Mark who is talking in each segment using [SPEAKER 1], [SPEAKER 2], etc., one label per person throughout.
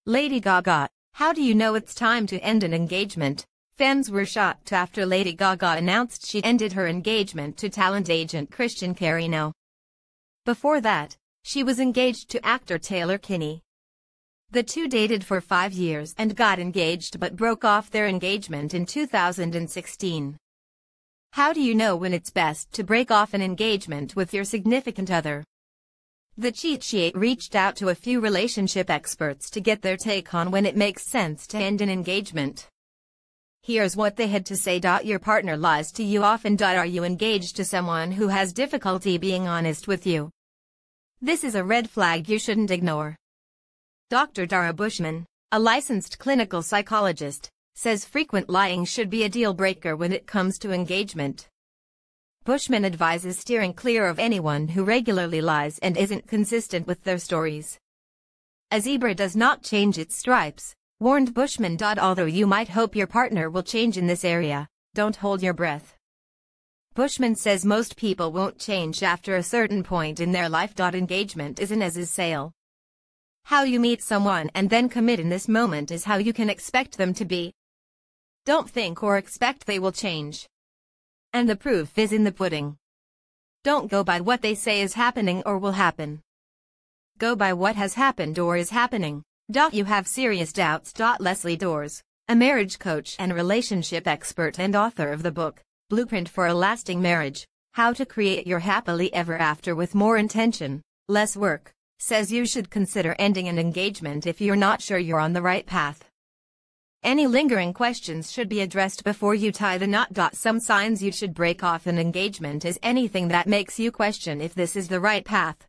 [SPEAKER 1] Lady Gaga, how do you know it's time to end an engagement? Fans were shocked after Lady Gaga announced she ended her engagement to talent agent Christian Carino. Before that, she was engaged to actor Taylor Kinney. The two dated for 5 years and got engaged but broke off their engagement in 2016. How do you know when it's best to break off an engagement with your significant other? The Cheat Sheet reached out to a few relationship experts to get their take on when it makes sense to end an engagement. Here's what they had to say. Your partner lies to you often. Are you engaged to someone who has difficulty being honest with you? This is a red flag you shouldn't ignore. Dr. Dara Bushman, a licensed clinical psychologist, says frequent lying should be a deal breaker when it comes to engagement. Bushman advises steering clear of anyone who regularly lies and isn't consistent with their stories. A zebra does not change its stripes, warned Bushman. Although you might hope your partner will change in this area, don't hold your breath. Bushman says most people won't change after a certain point in their life. Engagement isn't as is sale. How you meet someone and then commit in this moment is how you can expect them to be. Don't think or expect they will change. And the proof is in the pudding. Don't go by what they say is happening or will happen. Go by what has happened or is happening. You have serious doubts. Leslie Doors, a marriage coach and relationship expert and author of the book, Blueprint for a Lasting Marriage, How to Create Your Happily Ever After with More Intention, Less Work, says you should consider ending an engagement if you're not sure you're on the right path. Any lingering questions should be addressed before you tie the knot. Some signs you should break off an engagement is anything that makes you question if this is the right path.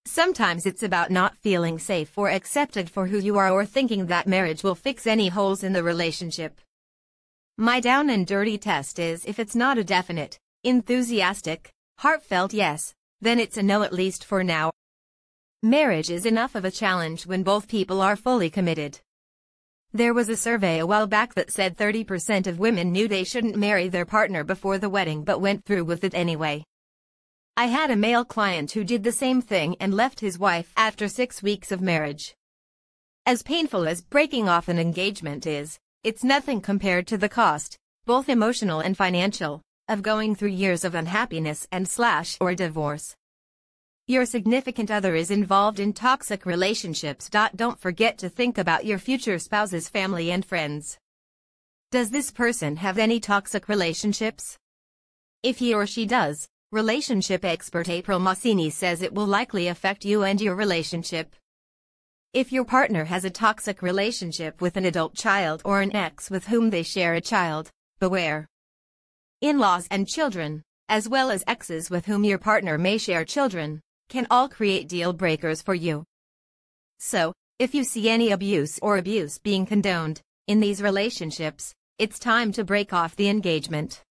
[SPEAKER 1] Sometimes it's about not feeling safe or accepted for who you are, or thinking that marriage will fix any holes in the relationship. My down and dirty test is if it's not a definite, enthusiastic, heartfelt yes, then it's a no, at least for now. Marriage is enough of a challenge when both people are fully committed. There was a survey a while back that said 30% of women knew they shouldn't marry their partner before the wedding but went through with it anyway. I had a male client who did the same thing and left his wife after 6 weeks of marriage. As painful as breaking off an engagement is, it's nothing compared to the cost, both emotional and financial, of going through years of unhappiness and/or divorce. Your significant other is involved in toxic relationships. Don't forget to think about your future spouse's family and friends. Does this person have any toxic relationships? If he or she does, relationship expert April Massini says it will likely affect you and your relationship. If your partner has a toxic relationship with an adult child or an ex with whom they share a child, beware. In-laws and children, as well as exes with whom your partner may share children, can all create deal breakers for you. So, if you see any abuse or abuse being condoned in these relationships, it's time to break off the engagement.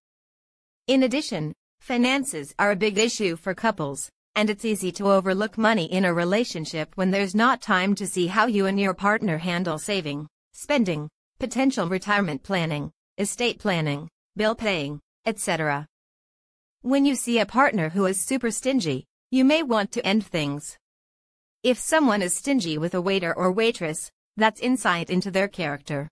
[SPEAKER 1] In addition, finances are a big issue for couples, and it's easy to overlook money in a relationship when there's not time to see how you and your partner handle saving, spending, potential retirement planning, estate planning, bill paying, etc. When you see a partner who is super stingy, you may want to end things. If someone is stingy with a waiter or waitress, that's insight into their character.